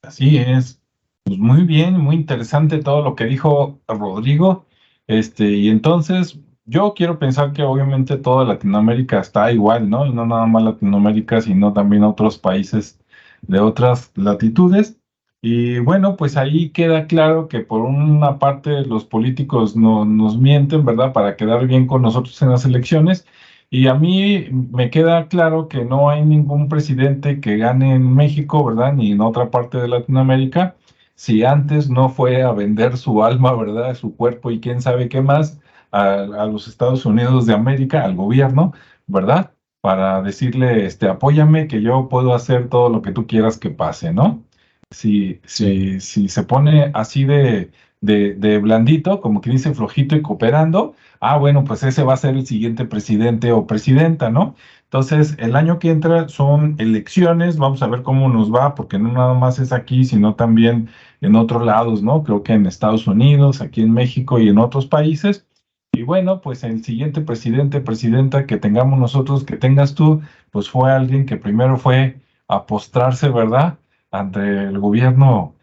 Así es. Pues muy bien, muy interesante todo lo que dijo Rodrigo. Y entonces yo quiero pensar que obviamente toda Latinoamérica está igual, ¿no? Y no nada más Latinoamérica, sino también otros países de otras latitudes. Y bueno, pues ahí queda claro que por una parte los políticos no, nos mienten, ¿verdad? Para quedar bien con nosotros en las elecciones. Y a mí me queda claro que no hay ningún presidente que gane en México, ¿verdad? Ni en otra parte de Latinoamérica, si antes no fue a vender su alma, ¿verdad? Su cuerpo y quién sabe qué más a los Estados Unidos de América, al gobierno, ¿verdad? Para decirle, apóyame que yo puedo hacer todo lo que tú quieras que pase, ¿no? Si se pone así de blandito, como que dice flojito y cooperando, bueno, pues ese va a ser el siguiente presidente o presidenta, ¿no? Entonces, el año que entra son elecciones, vamos a ver cómo nos va, porque no nada más es aquí, sino también en otros lados, ¿no? Creo que en Estados Unidos, aquí en México y en otros países. Y bueno, pues el siguiente presidente, presidenta que tengamos nosotros, que tengas tú, pues fue alguien que primero fue a postrarse, ¿verdad? Ante el gobierno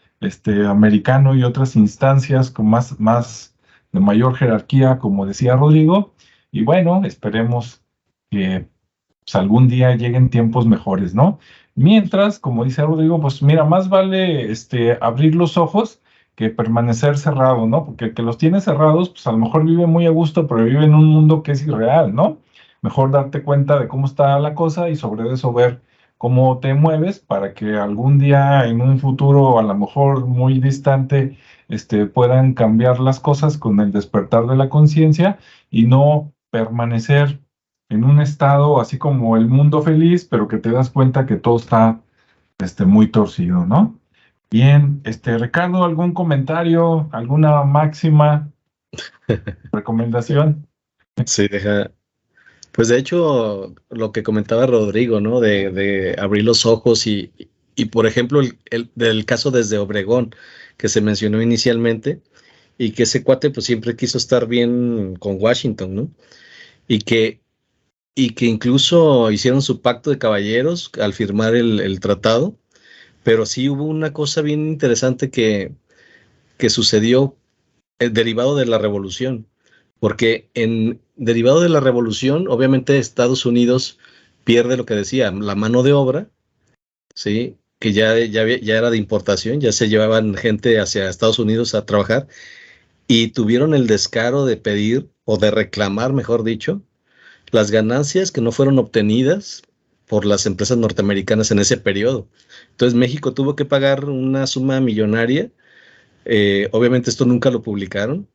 americano y otras instancias con más de mayor jerarquía, como decía Rodrigo. Y bueno, esperemos que pues, algún día lleguen tiempos mejores, ¿no? Mientras, como dice Rodrigo, pues mira, más vale abrir los ojos que permanecer cerrado, ¿no? Porque el que los tiene cerrados, pues a lo mejor vive muy a gusto, pero vive en un mundo que es irreal, ¿no? Mejor darte cuenta de cómo está la cosa y sobre eso ver cómo te mueves para que algún día en un futuro, a lo mejor muy distante, puedan cambiar las cosas con el despertar de la conciencia y no permanecer en un estado así como el mundo feliz, pero que te das cuenta que todo está muy torcido, ¿no? Bien, Ricardo, ¿algún comentario, alguna máxima, recomendación? Sí, pues de hecho, lo que comentaba Rodrigo, ¿no? De abrir los ojos y por ejemplo, del caso desde Obregón, que se mencionó inicialmente, y que ese cuate pues siempre quiso estar bien con Washington, ¿no? Y que, y que incluso hicieron su pacto de caballeros al firmar el tratado, pero sí hubo una cosa bien interesante que sucedió derivado de la revolución, porque derivado de la revolución, obviamente Estados Unidos pierde lo que decía, la mano de obra, ¿sí? Que ya era de importación, ya se llevaban gente hacia Estados Unidos a trabajar y tuvieron el descaro de pedir o de reclamar, mejor dicho, las ganancias que no fueron obtenidas por las empresas norteamericanas en ese periodo. Entonces México tuvo que pagar una suma millonaria. Obviamente esto nunca lo publicaron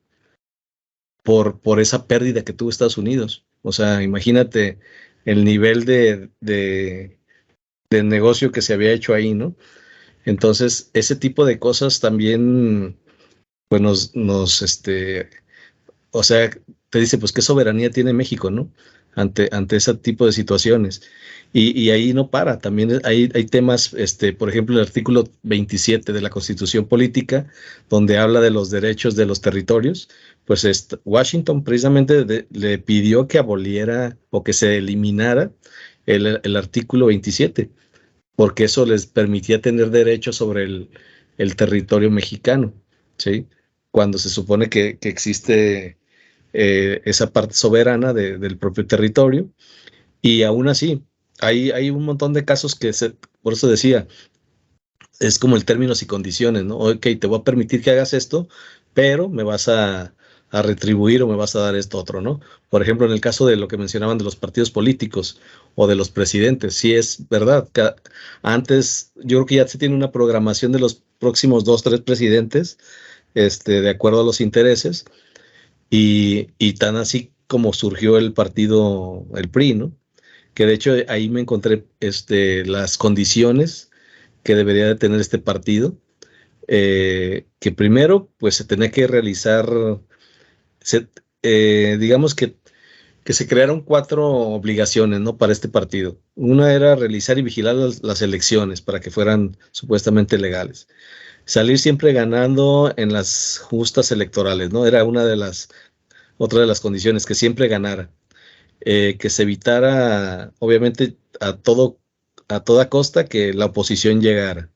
por esa pérdida que tuvo Estados Unidos. O sea, imagínate el nivel de negocio que se había hecho ahí, ¿no? Entonces, ese tipo de cosas también, pues o sea, te dice, pues, ¿qué soberanía tiene México, no? Ante ese tipo de situaciones. Y ahí no para, también hay temas, por ejemplo, el artículo 27 de la Constitución Política, donde habla de los derechos de los territorios, pues Washington precisamente le pidió que aboliera o que se eliminara el artículo 27, porque eso les permitía tener derechos sobre el territorio mexicano, ¿sí? Cuando se supone que existe esa parte soberana del propio territorio. Y aún así, hay un montón de casos por eso decía, es como el términos y condiciones, ¿no? Ok, te voy a permitir que hagas esto, pero me vas a retribuir o me vas a dar esto otro, ¿no? Por ejemplo, en el caso de lo que mencionaban de los partidos políticos o de los presidentes, sí es verdad. Antes, yo creo que ya se tiene una programación de los próximos 2, 3 presidentes, de acuerdo a los intereses, y tan así como surgió el partido, el PRI, ¿no? Que de hecho ahí me encontré las condiciones que debería de tener este partido, que primero pues se tenía que realizar, digamos que se crearon 4 obligaciones, ¿no? Para este partido. Una era realizar y vigilar las elecciones para que fueran supuestamente legales. Salir siempre ganando en las justas electorales, ¿no? Era otra de las condiciones, que siempre ganara. Que se evitara, obviamente, a toda costa que la oposición llegara.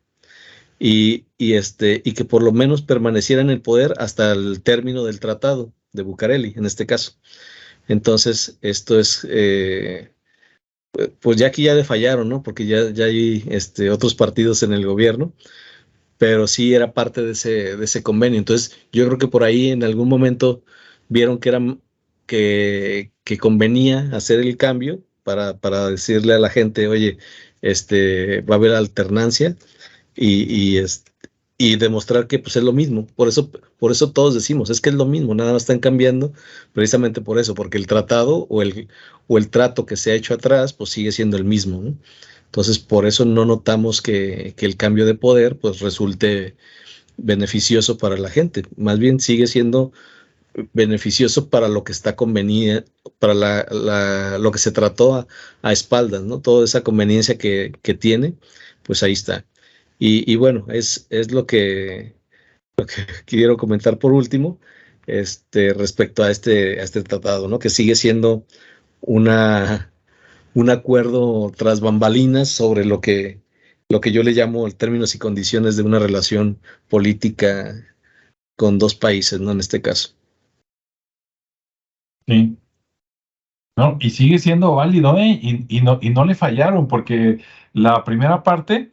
Y que por lo menos permaneciera en el poder hasta el término del tratado de Bucareli, en este caso. Entonces, esto es, pues ya aquí ya le fallaron, ¿no? Porque ya hay otros partidos en el gobierno, pero sí era parte de ese convenio. Entonces, yo creo que por ahí en algún momento vieron que convenía hacer el cambio para decirle a la gente, oye, va a haber alternancia y demostrar que pues es lo mismo. Por eso todos decimos, es que es lo mismo, nada más están cambiando precisamente por eso, porque el tratado o el trato que se ha hecho atrás, pues sigue siendo el mismo, ¿no? Entonces, por eso no notamos que el cambio de poder pues resulte beneficioso para la gente. Más bien sigue siendo beneficioso para lo que está conveniente, para lo que se trató a espaldas, ¿no? Toda esa conveniencia que tiene, pues ahí está. Y bueno, es lo que quiero comentar por último, respecto a este tratado, ¿no? Que sigue siendo un acuerdo tras bambalinas sobre lo que lo que yo le llamo términos y condiciones de una relación política con dos países, ¿no? En este caso. Sí. No, y sigue siendo válido, ¿eh? Y no le fallaron, porque la primera parte,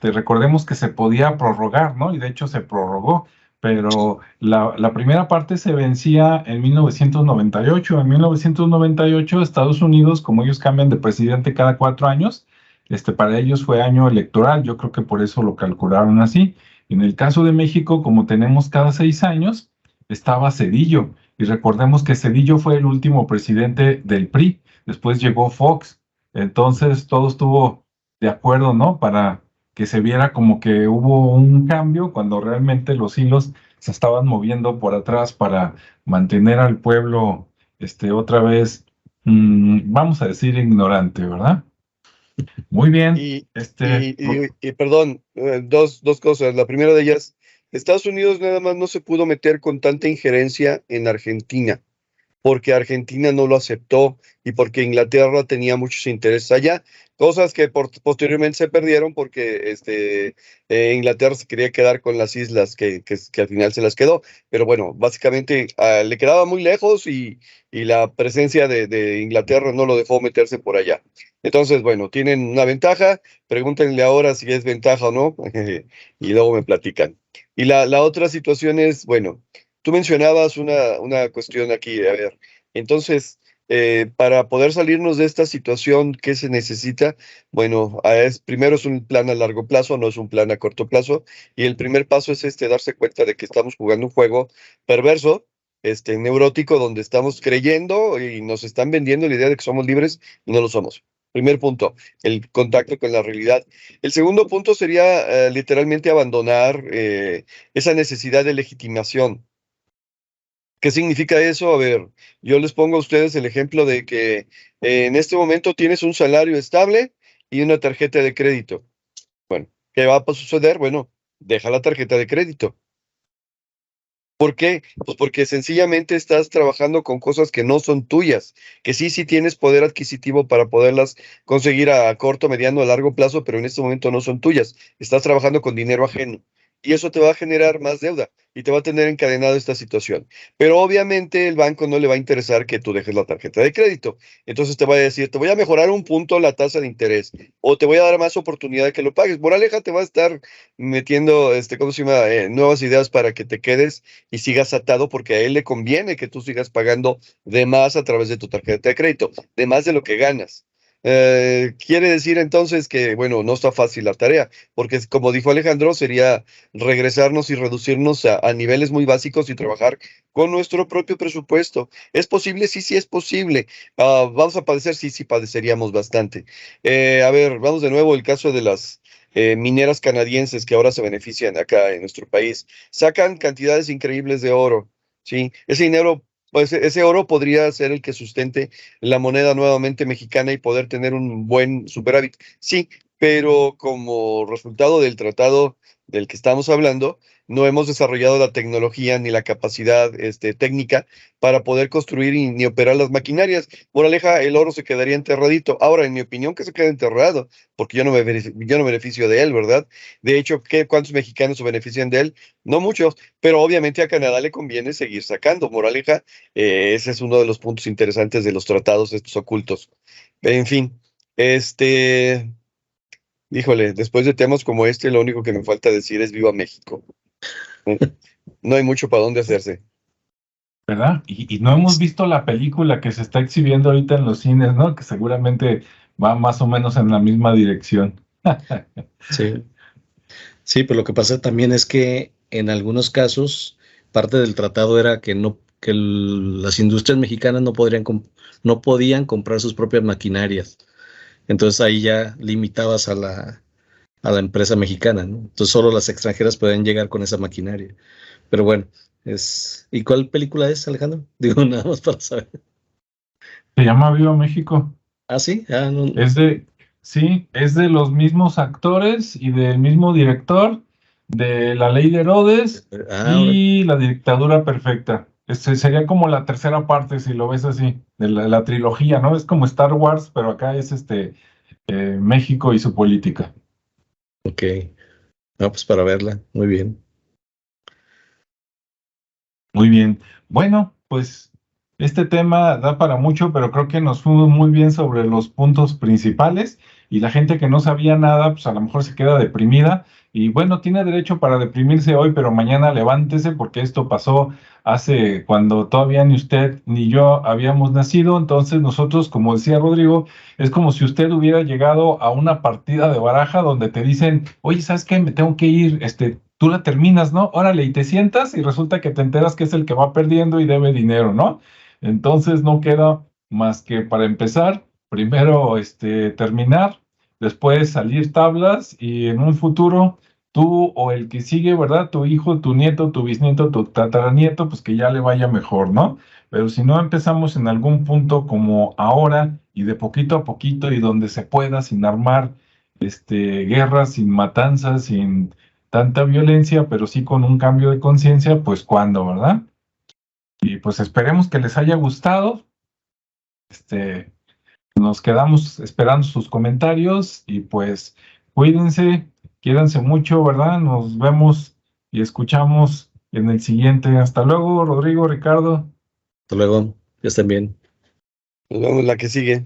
recordemos que se podía prorrogar, ¿no? Y de hecho se prorrogó, pero la primera parte se vencía en 1998. En 1998, Estados Unidos, como ellos cambian de presidente cada 4 años, para ellos fue año electoral. Yo creo que por eso lo calcularon así. En el caso de México, como tenemos cada 6 años, estaba Cedillo. Y recordemos que Cedillo fue el último presidente del PRI, después llegó Fox, entonces todo estuvo de acuerdo, ¿no? Para que se viera como que hubo un cambio cuando realmente los hilos se estaban moviendo por atrás para mantener al pueblo, otra vez, vamos a decir, ignorante, ¿verdad? Muy bien, Y, perdón, dos cosas. La primera de ellas, Estados Unidos nada más no se pudo meter con tanta injerencia en Argentina, porque Argentina no lo aceptó y porque Inglaterra tenía muchos intereses allá, cosas que posteriormente se perdieron porque Inglaterra se quería quedar con las islas que al final se las quedó, pero bueno, básicamente le quedaba muy lejos y la presencia de Inglaterra no lo dejó meterse por allá. Entonces, bueno, tienen una ventaja, pregúntenle ahora si es ventaja o no, y luego me platican. Y la otra situación es, bueno, tú mencionabas una cuestión aquí, a ver, entonces, para poder salirnos de esta situación, ¿qué se necesita? Bueno, primero es un plan a largo plazo, no es un plan a corto plazo, y el primer paso es darse cuenta de que estamos jugando un juego perverso, neurótico, donde estamos creyendo y nos están vendiendo la idea de que somos libres y no lo somos. Primer punto, el contacto con la realidad. El segundo punto sería literalmente abandonar esa necesidad de legitimación. ¿Qué significa eso? A ver, yo les pongo a ustedes el ejemplo de que en este momento tienes un salario estable y una tarjeta de crédito. Bueno, ¿qué va a suceder? Bueno, deja la tarjeta de crédito. ¿Por qué? Pues porque sencillamente estás trabajando con cosas que no son tuyas, que sí tienes poder adquisitivo para poderlas conseguir a corto, mediano, a largo plazo, pero en este momento no son tuyas. Estás trabajando con dinero ajeno y eso te va a generar más deuda y te va a tener encadenado esta situación. Pero obviamente el banco no le va a interesar que tú dejes la tarjeta de crédito. Entonces te va a decir, te voy a mejorar un punto la tasa de interés o te voy a dar más oportunidad de que lo pagues. Moraleja, te va a estar metiendo, ¿cómo se llama? Nuevas ideas para que te quedes y sigas atado porque a él le conviene que tú sigas pagando de más a través de tu tarjeta de crédito, de más de lo que ganas. Quiere decir entonces que, bueno, no está fácil la tarea, porque como dijo Alejandro, sería regresarnos y reducirnos a niveles muy básicos y trabajar con nuestro propio presupuesto. ¿Es posible? Sí es posible. ¿Vamos a padecer? Sí padeceríamos bastante. A ver, vamos de nuevo el caso de las mineras canadienses que ahora se benefician acá en nuestro país. Sacan cantidades increíbles de oro, ¿sí? Ese dinero, pues ese oro podría ser el que sustente la moneda nuevamente mexicana y poder tener un buen superávit. Sí, pero como resultado del tratado del que estamos hablando, no hemos desarrollado la tecnología ni la capacidad técnica para poder construir ni operar las maquinarias. Moraleja, el oro se quedaría enterradito. Ahora, en mi opinión, que se quede enterrado, porque yo no beneficio de él, ¿verdad? De hecho, ¿cuántos mexicanos se benefician de él? No muchos, pero obviamente a Canadá le conviene seguir sacando. Moraleja, ese es uno de los puntos interesantes de los tratados estos ocultos. En fin, híjole, después de temas como este, lo único que me falta decir es viva México. No hay mucho para dónde hacerse. ¿Verdad? Y no hemos visto la película que se está exhibiendo ahorita en los cines, ¿no? Que seguramente va más o menos en la misma dirección. Sí. Sí, pero lo que pasa también es que en algunos casos parte del tratado era que las industrias mexicanas no podían comprar sus propias maquinarias. Entonces ahí ya limitabas a la empresa mexicana, ¿no? Entonces solo las extranjeras pueden llegar con esa maquinaria. Pero bueno, ¿y cuál película es, Alejandro? Digo, nada más para saber. Se llama Viva México. Ah, sí, no. Sí, es de los mismos actores y del mismo director de La Ley de Herodes Ahora. y La Dictadura Perfecta. Sería como la tercera parte, si lo ves así, de la trilogía, ¿no? Es como Star Wars, pero acá es México y su política. Ok. No, pues para verla. Muy bien. Muy bien. Bueno, pues este tema da para mucho, pero creo que nos fuimos muy bien sobre los puntos principales y la gente que no sabía nada, pues a lo mejor se queda deprimida y bueno, tiene derecho para deprimirse hoy, pero mañana levántese porque esto pasó hace cuando todavía ni usted ni yo habíamos nacido. Entonces nosotros, como decía Rodrigo, es como si usted hubiera llegado a una partida de baraja donde te dicen, oye, ¿sabes qué? Me tengo que ir, tú la terminas, ¿no? Órale, y te sientas y resulta que te enteras que es el que va perdiendo y debe dinero, ¿no? Entonces no queda más que para empezar, primero terminar, después salir tablas y en un futuro tú o el que sigue, ¿verdad? Tu hijo, tu nieto, tu bisnieto, tu tataranieto, pues que ya le vaya mejor, ¿no? Pero si no empezamos en algún punto como ahora y de poquito a poquito y donde se pueda, sin armar guerras, sin matanzas, sin tanta violencia, pero sí con un cambio de conciencia, pues cuándo, ¿verdad? Y pues esperemos que les haya gustado. Este, Nos quedamos esperando sus comentarios y pues cuídense, quiéranse mucho, ¿verdad? Nos vemos y escuchamos en el siguiente. Hasta luego, Rodrigo, Ricardo. Hasta luego. Ya estén bien. Nos vemos la que sigue.